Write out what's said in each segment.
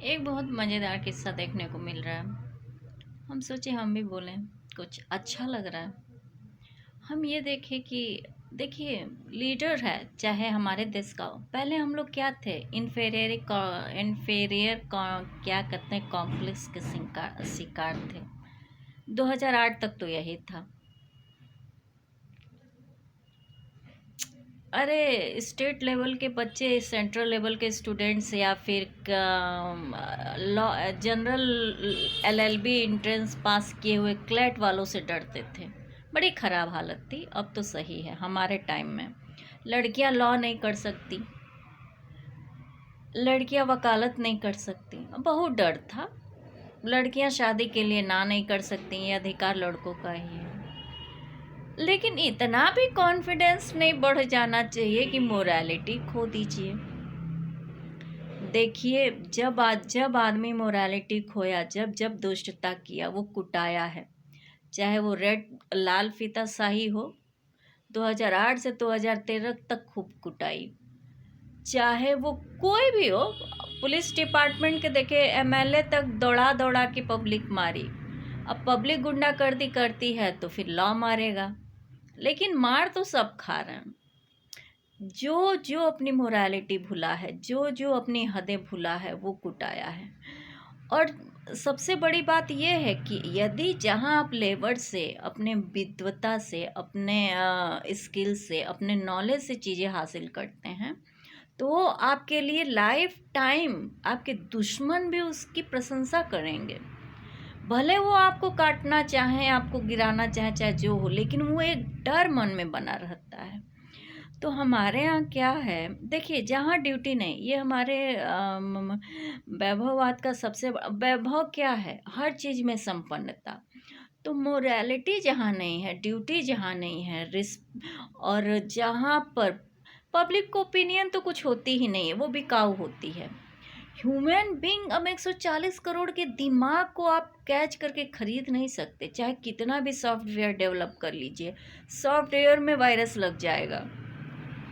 एक बहुत मज़ेदार किस्सा देखने को मिल रहा है। हम सोचे हम भी बोलें, कुछ अच्छा लग रहा है। हम ये देखें कि देखिए, लीडर है चाहे हमारे देश का हो। पहले हम लोग क्या थे? इन्फेरियर क्या कहते हैं, कॉम्प्लेक्स के शिकार थे। 2008 तक तो यही था। अरे स्टेट लेवल के बच्चे सेंट्रल लेवल के स्टूडेंट्स या फिर लॉ जनरल एलएलबी एंट्रेंस पास किए हुए क्लेट वालों से डरते थे। बड़ी ख़राब हालत थी। अब तो सही है। हमारे टाइम में लड़कियां लॉ नहीं कर सकती, लड़कियां वकालत नहीं कर सकती, बहुत डर था। लड़कियां शादी के लिए ना नहीं कर सकती, ये अधिकार लड़कों का ही है। लेकिन इतना भी कॉन्फिडेंस नहीं बढ़ जाना चाहिए कि मोरालिटी खो दीजिए। देखिए, जब आदमी मोरालिटी खोया, जब जब दुष्टता किया, वो कुटाया है। चाहे वो लाल फीता शाही हो, 2008 से 2013 तक खूब कुटाई। चाहे वो कोई भी हो, पुलिस डिपार्टमेंट के देखे एमएलए तक दौड़ा दौड़ा के पब्लिक मारी। अब पब्लिक गुंडागर्दी करती है तो फिर लॉ मारेगा, लेकिन मार तो सब खा रहे हैं। जो जो अपनी मोरालिटी भुला है, जो जो अपनी हदें भुला है, वो कुटाया है। और सबसे बड़ी बात यह है कि यदि जहां आप लेबर से, अपने विद्वता से, अपने स्किल से, अपने नॉलेज से चीज़ें हासिल करते हैं, तो वो आपके लिए लाइफ टाइम, आपके दुश्मन भी उसकी प्रशंसा करेंगे। भले वो आपको काटना चाहे, आपको गिराना चाहे, चाहे जो हो, लेकिन वो एक डर मन में बना रहता है। तो हमारे यहाँ क्या है, देखिए, जहाँ ड्यूटी नहीं, ये हमारे वैभववाद का वैभव क्या है? हर चीज़ में संपन्नता। तो मोरालिटी जहाँ नहीं है, ड्यूटी जहाँ नहीं है, रिस्क, और जहाँ पर पब्लिक ओपिनियन तो कुछ होती ही नहीं है, वो बिकाऊ होती है। ह्यूमन बीइंग, अब 140 करोड़ के दिमाग को आप कैच करके खरीद नहीं सकते, चाहे कितना भी सॉफ्टवेयर डेवलप कर लीजिए। सॉफ्टवेयर में वायरस लग जाएगा।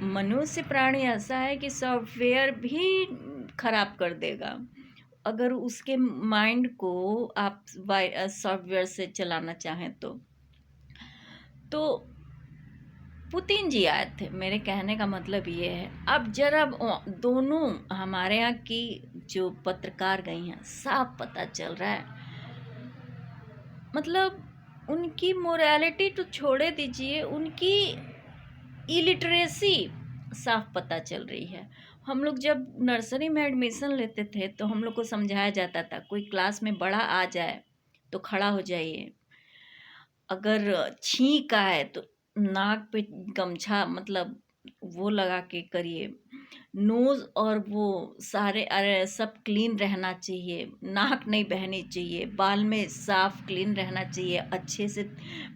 मनुष्य प्राणी ऐसा है कि सॉफ्टवेयर भी खराब कर देगा अगर उसके माइंड को आप सॉफ्टवेयर से चलाना चाहें तो पुतिन जी आए थे। मेरे कहने का मतलब ये है, अब जरा दोनों हमारे यहाँ की जो पत्रकार गई हैं, साफ पता चल रहा है। मतलब उनकी मोरालिटी तो छोड़े दीजिए, उनकी इलिटरेसी साफ पता चल रही है। हम लोग जब नर्सरी में एडमिशन लेते थे तो हम लोग को समझाया जाता था, कोई क्लास में बड़ा आ जाए तो खड़ा हो जाइए, अगर छींक आए तो नाक पे गमछा, मतलब वो लगा के करिए, नोज़ और वो सारे अरे सब क्लीन रहना चाहिए, नाक नहीं बहनी चाहिए, बाल में साफ क्लीन रहना चाहिए, अच्छे से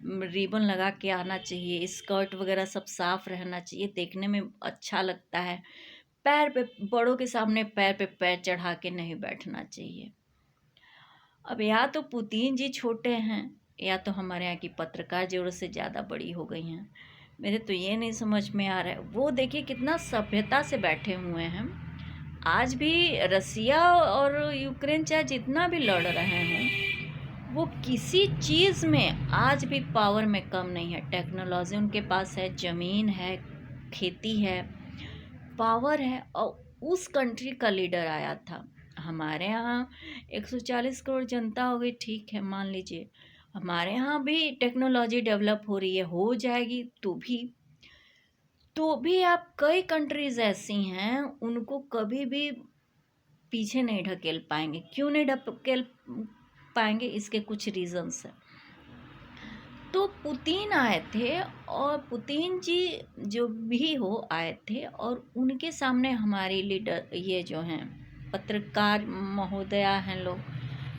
रिबन लगा के आना चाहिए, स्कर्ट वगैरह सब साफ रहना चाहिए, देखने में अच्छा लगता है। पैर पे, बड़ों के सामने पैर पे पैर चढ़ा के नहीं बैठना चाहिए। अब या तो पुतिन जी छोटे हैं, या तो हमारे यहाँ की पत्रकार ज़रूरत से ज़्यादा बड़ी हो गई हैं। मेरे तो ये नहीं समझ में आ रहा है। वो देखिए कितना सभ्यता से बैठे हुए हैं। आज भी रसिया और यूक्रेन चाहे जितना भी लड़ रहे हैं, वो किसी चीज़ में आज भी पावर में कम नहीं है। टेक्नोलॉजी उनके पास है, ज़मीन है, खेती है, पावर है। और उस कंट्री का लीडर आया था। हमारे यहाँ 140 करोड़ जनता हो गई, ठीक है, मान लीजिए। हमारे यहाँ भी टेक्नोलॉजी डेवलप हो रही है, हो जाएगी तो भी आप कई कंट्रीज़ ऐसी हैं, उनको कभी भी पीछे नहीं ढकेल पाएंगे। क्यों नहीं ढकेल पाएंगे? इसके कुछ रीजंस हैं। तो पुतिन आए थे, और पुतिन जी जो भी हो आए थे, और उनके सामने हमारी लीडर, ये जो हैं पत्रकार महोदया हैं, लोग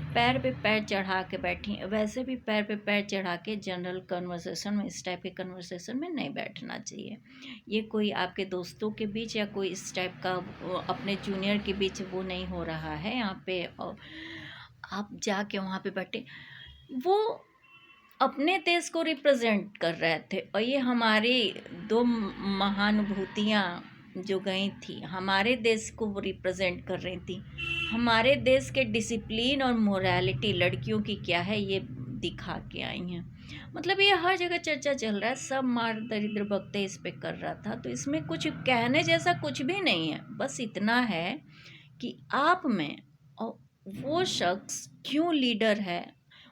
पैर पे पैर चढ़ा के बैठी। वैसे भी पैर पे पैर चढ़ा के जनरल कन्वर्सेशन में, इस टाइप के कन्वर्सेशन में नहीं बैठना चाहिए। ये कोई आपके दोस्तों के बीच या कोई इस टाइप का अपने जूनियर के बीच वो नहीं हो रहा है यहाँ पे। और आप जाके वहाँ पे बैठे, वो अपने देश को रिप्रेजेंट कर रहे थे। और ये हमारी दो महानुभूतियाँ जो गई थी, हमारे देश को रिप्रेजेंट कर रही थी। हमारे देश के डिसिप्लिन और मोरालिटी लड़कियों की क्या है ये दिखा के आई हैं। मतलब ये हर जगह चर्चा चल रहा है, सब मार दरिद्र भक्ते इस पे कर रहा था, तो इसमें कुछ कहने जैसा कुछ भी नहीं है। बस इतना है कि आप में और वो शख्स क्यों लीडर है।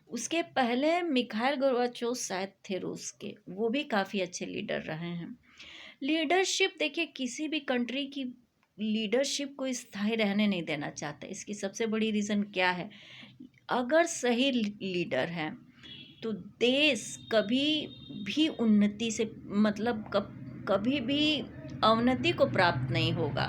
उसके पहले मिखाइल गोर्बाचोव शायद थे रूस के, वो भी काफ़ी अच्छे लीडर रहे हैं। लीडरशिप देखिए, किसी भी कंट्री की लीडरशिप को स्थायी रहने नहीं देना चाहता। इसकी सबसे बड़ी रीज़न क्या है? अगर सही लीडर है तो देश कभी भी उन्नति से मतलब कभी भी अवनति को प्राप्त नहीं होगा।